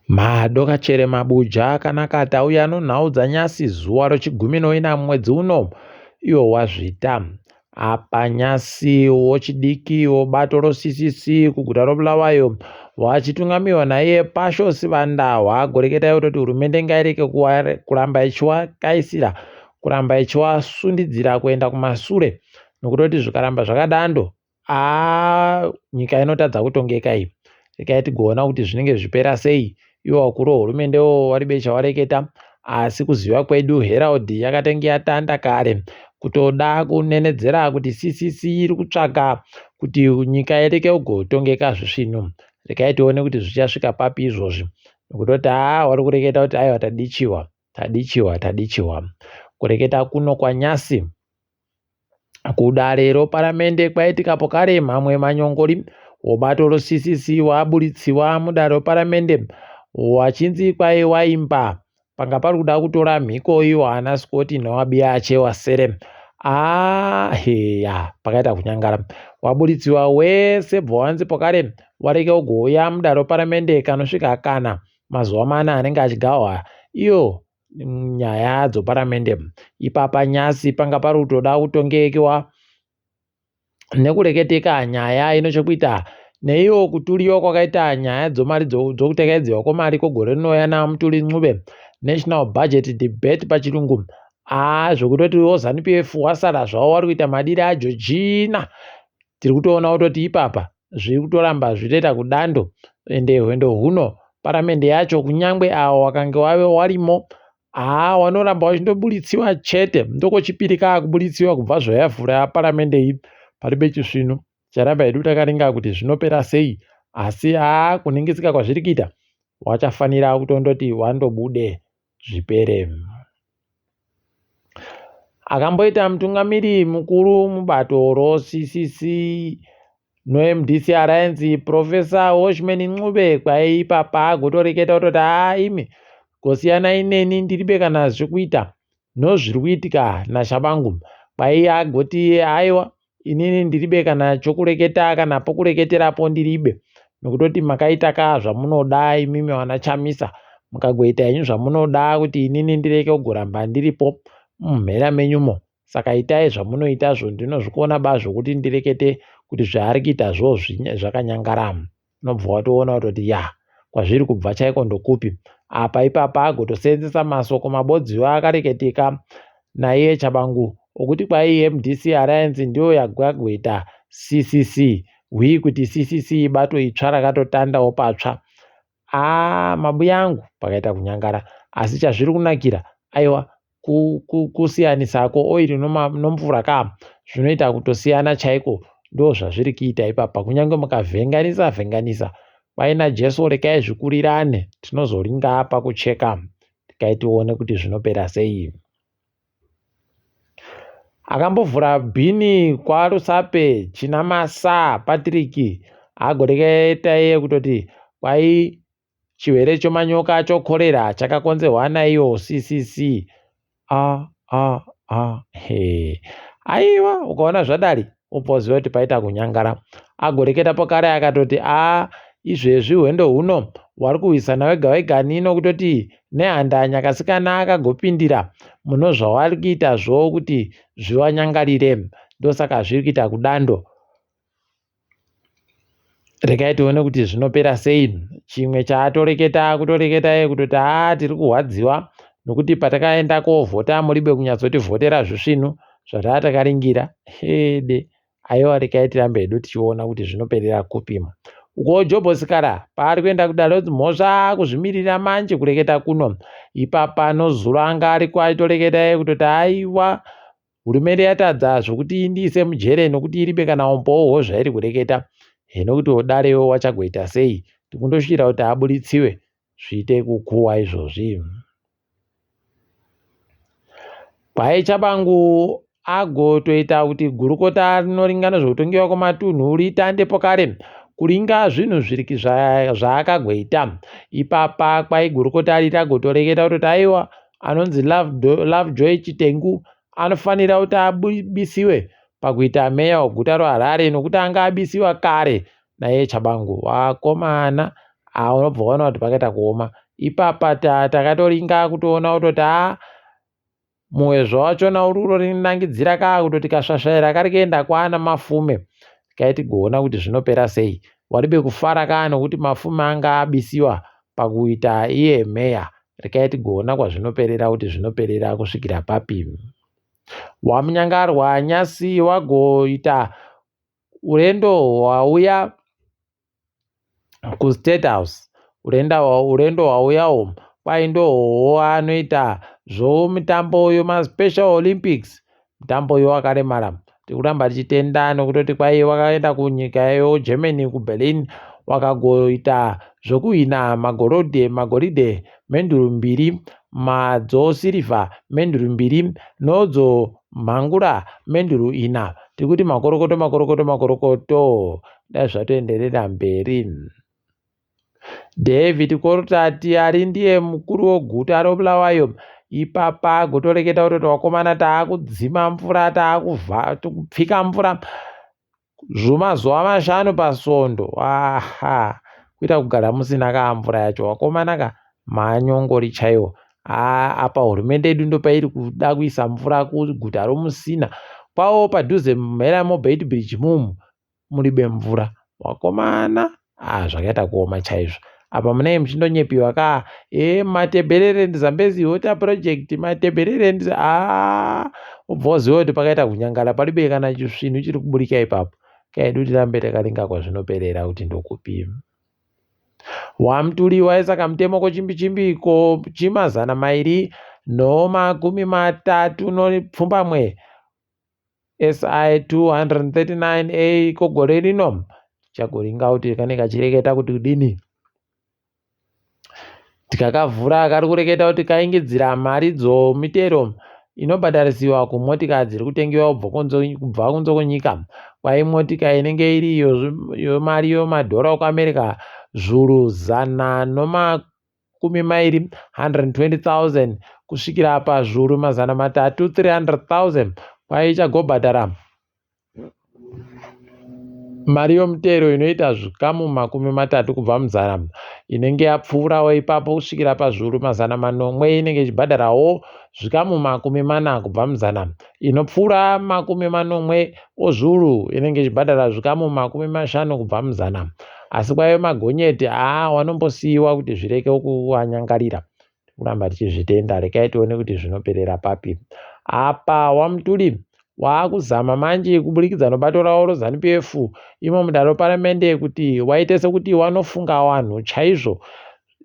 Madokachere mabuja kanaka tauya nonhau dzanyasi zuva rochi14 mwedzi uno iwo wazvita apa nyasi wochidiki wobato roCCC kuguta roBulawayo wachitungamiwa naye Pasho Sivanda wagoreketa kutoti hurumende ngaireke kuramba ichiwakaisira kuramba ichiwasundidzira kuenda kumashure nokutoti zvikaramba zvakadando nyika inotadza kutongeka iyi. Rekai tigoona kuti zvinenge zvipera sei. Iwo wakuru wehurumende waribe chawareketa, asi kuziva kwedu Herald yakatenge yatanda kare kutoda kunenedzera kuti CCC iri kutsvaka kuti nyika ireke kugotongeka zvisvino. Rekai tione kuti zvichasvika papi izvozvi, nokutoti wari kureketa kuti aiwa tadichiwa. Kureketa kuno kwanyasi kudare roparamende kwaitikapo kare mamwe manyongori wobato roCCC wabulitsiwa mudare roparamende wachinzi kwai waimba panga pari kuda kutora mhiko iyo ana Scott nowabiya achewa sere pakaita kunyangara. Wabulitsiwa wese bvawanzi pokare wareke kugouya mudare roparamende kanosvika kana mazuva mana anenge achigawa iyo nyaya dzoparamende. Ipapa nyasi panga pari kutoda kutongekewa nekureketeka nyaya inochokuita neiwo kuturiwa kwakaita nyaya dzomari dzokutekedzwa kwemari kwegore rinouya naMuturi Ncube National Budget Debate pachirungu. Zvokutoti wozanu PF wasara zvavo wari kuita madiri aJorgina. Tiri kutoona kutoti ipapa zviri kutoramba zvichiita kudando ende hwendo huno paramende yacho kunyangwe avo wakange wave warimo wanoramba wachindobulitsiwa chete. Ndokochipiri kubulitsiwa kubva zvoyavhura yaparamende iyi paribe chisvino charamba hedu takaringa kuti zvinopera sei, asi kuningisika kwazviri kuita wachafanira kutondoti wandobude zvipere. Akamboita mutungamiri mukuru mubato roCCC noMDC Alliance Profesa Welshman Ncube kwai ipapa agotoreketa kutoti imi gosiyana ineni ndiribe kana zvikuita nozviri kuitika nashabangu. Kwai agoti aiwa inini ndiribe kana chokureketa kana pokureketerapo ndiribe, nokutoti makaita zvamunoda imimi wana chamisa mukagoita inyu zvamunoda kuti inini ndireke kugoramba ndiripo mumhera menyumo. Saka itai zvamunoitazvo, ndinozvikuona bazvo ndirekete kuti zvaari kuita zvakanyangara. Nobva watoona kutoti kwazviri kubva chaiko ndokupi. Apa ipapa agotosenzesa masoko mabodziwo akareketeka naiye chabangu okuti kwai MDC Alliance ndiyo yagoita CCC kuti CCC ibato itsva rakatotandawo patsva. Mabuya angu pakaita kunyangara, asi chazviri kunakira aiwa kusiyanisako oiri nomvura zvinoita kutosiyana chaiko. Ndo zvazviri kuita ipapa, kunyange mukavhenganisa paina Jesu rekai zvikurirane, tinozoringa apa kucheka tikai tione kuti zvinopera sei. Akambovhura bhini kwaRusape Chinamasa Patrick agoreketa iye kutoti kwai chirwere chomanyoka chokorera chakakonzerwa naiyo CCC. Aiwa ukaona zvadari upoziva kuti paita kunyangara. Agoreketa pokare akatoti izvezvi hwendo huno wari kuhwisana wega wega nino kutoti nehandanya kasikana akagopindira muno zvawari kuitazvo kuti zviwanyangarire. Ndosaka zviri kuita kudando. Rekai tione kuti zvinopera sei. Chimwe chaatoreketa kutoreketa iye kutoti tiri kurwadziwa nokuti patakaenda kovhota muribe kunyatsotivhotera zvisvino zvatatakaringira. Aiwa rekai tirambe hedu tichiona kuti zvinoperera kupima. Uko Jobosikara paari kuenda kudare mhosva kuzvimirira manje kureketa kuno. Ipapa nozuranga ariko aitoreketa iye kutoti aiwa hurumende yatadza zvokuti indiise mujere nokuti iribe kana umbowo zvairi kureketa. Nokuti wodarewo wachagoita sei, tikundosvikira kuti abulitsiwe zviite kukuwa izvozvi. Kwai chabangu agotoita kuti gurukota rinoringana zvokutongewa kwematunhu ritande pokare kuringa zvinhu zvaakagoita. Ipapa kwai gurukota ritagotoreketa kutoti aiwa anonzi Lovejoy Chitengu anofanira kuti abisiwe pakuita meya weguta roHarare nokuti anga abisiwa kare naiye chabangu. Wakomana unobva waona kuti pakaita kuoma. Ipapa takatoringa kutoona kutoti muwezva wachona uri urorinangidzira kutoti kasvasvaira kari kuenda kwana mafume. Tigona kuti zvinopera sei. Waribe kufara nokuti mafume anga abisiwa pakuita iye meya. Tigona kwazvinoperera kuti zvinoperera kusvikira papi. Wamunyangarwa nyasi wagoita urendo hwauya kuState House. Urendo hwauyawo ndo anoita zvomutambo yemaSpecial Olympics. Mutambo yo wakaremara. Tikuramba tichitenda nokutoti wakaenda kunyika yeGermany kuBerlin wakagoita zvokuhina magoridhe menduru 2, madzosirivha menduru 2, nodzo mhangura menduru 4. Tikuti makorokoto dai zvatoenderera mberi. David Korotati ari ndiye mukuru weguta reBulawayo. Ipapa gotoreketa kutoti wakomana taakudzima mvura, taakupfika mvura zvomazuva 5 pasvondo. Kuita kugara musina mvura yacho. Wakomana manyongori chaiwo. Apa hurumende yedu ndo pairi kuda kuisa mvura kuguta romusina. Kwawo padhuze mhera moBait Bridge muribe mvura. Wakomana zvakaita kuoma chaizvo. Apa munenge muchindonyepiwa mateberere Zambezi Water Project, mateberere ubva waziva kuti pakaita kunyangara paribe kana chisvinhu chiri kuburika ipapo. Kaidu tirambe takaringa kwazvinoperera kuti ndokupi. Wamuturi waisa kamutemo kochimbichimbiko $230 nopfumbamwe SI 239A kogore rino. Chagoringa kuti kane kachireketa kuti kudini. Tikakavhura kari kureketa kuti kaingidzira mari dzomitero inobhadharisiwa kumotika dziri kutengiwa kubva kunze kwenyika. Motika inenge iri mari yomadhora okuAmerica zviuru 120,000 120,000 kusvikira pazviuru 300 300,000. Ichagobhadhara mari yomutero inoita zvikamu 30 kubva muzana inenge yapfuurawo ipapo kusvikira pazviuru 400 inenge ichibhadharawo zvikamu 40 kubva muzana. Inopfuura 40 ozviuru inenge ichibhadhara zvikamu 50 kubva muzana. Asi kwayo magonyeti wanombosiyiwa kuti zvireke kuwanyangarira. Kuramba tichizvitenda. Rekai tione kuti zvinoperera papi. Apa Wamuturi waakuzama manje kuburikidza nobato rawo roZANU-PF imo mudare reparamende kuti waite sekuti wanofunga vanhu chaizvo.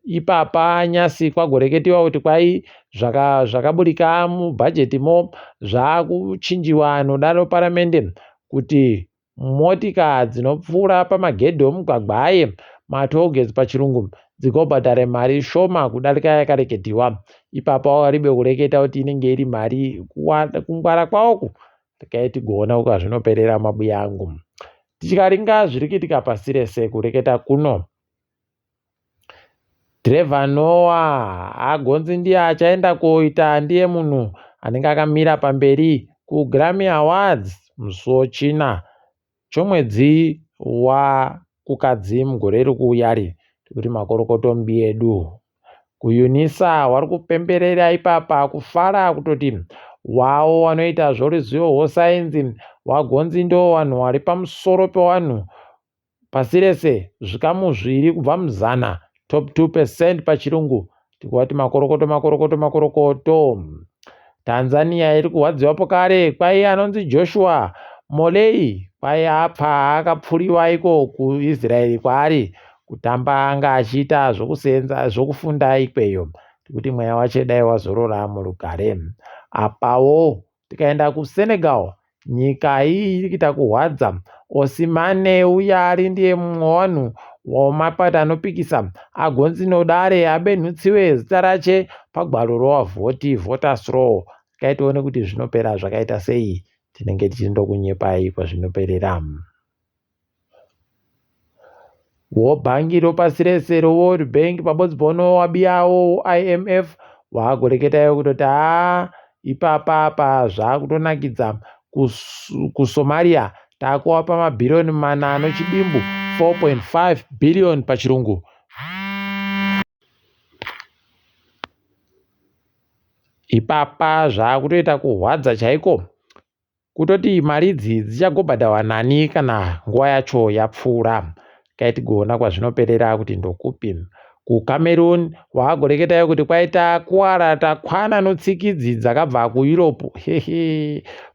Ipapa nyasi kwagoreketiwa kuti zvakaburika mubhajetimo zvaakuchinjiwa nodare reparamende kuti motika dzinopfuura pamagedhi omugwagwa matollgates pachirungu dzigobhadhare mari shoma kudarika yakareketiwa. Ipapa wakaribe kureketa kuti inenge iri mari kungwara kwawoku. Tigona kwazvinoperera mabuya angu. Tichikaringa zviri kuitika pasi rese kureketa kuno, dhirevha Noah agonzi ndiye achaenda koita ndiye munhu anenge akamira pamberi kuGrammy Awards musi wechina chomwedzi wakukadzi mugore riri kuuyari. Tikuti makorokoto mbi edu kuUNISA wari kupemberera ipapa kufara kutoti wavo wanoita zvoruzivo rwesainzi wagonzi ndo vanhu vari pamusoro pevanhu pasi rese zvikamu 2 kubva muzana, top 2% pachirungu. Tikuti makorokoto. Tanzania iri kuhwadziwapo kare kwai anonzi Joshua Molei kwai apfa akapfuriwa iko kuIsraeri kwaari kutamba anga achiita zvokufunda ikweyo. Tikuti mweya wacho dai wazorora murugare. Apawo tikaenda kuSenegal, nyika iyi iri kuita kuhwadza. Osimane uya ari ndiye mumwe wanhu wamapato anopikisa agonzi nodare abenhutsiwe zita rache pagwaro rovavhoti voters roll. Tione kuti zvinopera zvakaita sei. Tinenge tichindokunyepai kwazvinoperera. Wobhangi ropasi rese reWorld Bank pabodzi pono wabiyawo IMF waagoreketayo kutoti ipapa zvaakutonakidza kuSomalia taakuwapa mabhiriyoni 4 anochidimbu 4.5 billion pachirungu. ipapa zvakutoita kuhwadza chaiko, kutoti mari idzi dzichagobhadharwa nani kana nguva yacho yapfuura. Kaitigoona kwazvinoperera kuti ndokupi. KuCameroon waagoreketayo kuti kwaita kuwara takwana notsikidzi dzakabva kuEurope.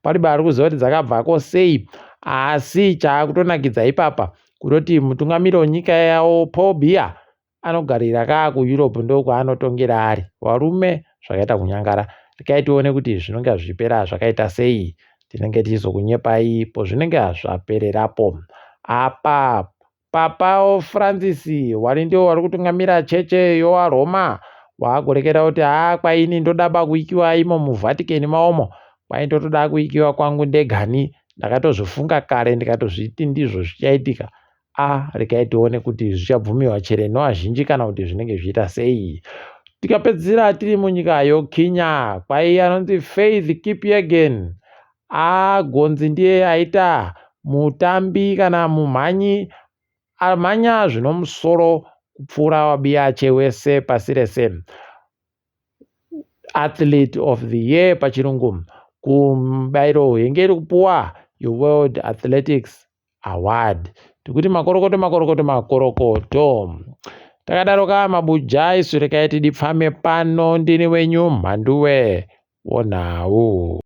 Pari kuziva kuti dzakabvako sei, asi chaakutonakidza ipapa kutoti mutungamiri wenyika yawo Paul Biya anogarira kaa kuEurope ndokwaanotongera ari. Varume zvakaita kunyangara. Tikaitione kuti zvinenge zvipera zvakaita sei, tinenge tichizokunyepai pozvinenge zvapererapo. Apa Papa Francis wari ndio wari kutungamira cheche yowaRoma waagorekera kuti kwaini ndodaba kuikiwa imo muVatican maomo, kwaindotoda kuikiwa kwangu ndegani, ndakatozvifunga kare ndikatozviti ndizvo zvichaitika. Rekaitione kuti zvichabvumiwa chere nevazhinji kana kuti zvinenge zviita sei. Tikapedzisira tiri munyika yoKenya, kwai anonzi Faith Kipyegon, gonzi ndiye aita mutambi kana mumhanyi amhanya zvinomusoro kupfuura wabiyache wese pasi rese, athlete of the year pachirungu, kumubairo henge iri kupuwa yeWorld Athletics Award. Tikuti makorokoto. Takadaroka mabuja isu rekaiti dipfame pano ndini wenyu MaMhanduwe Wenhau.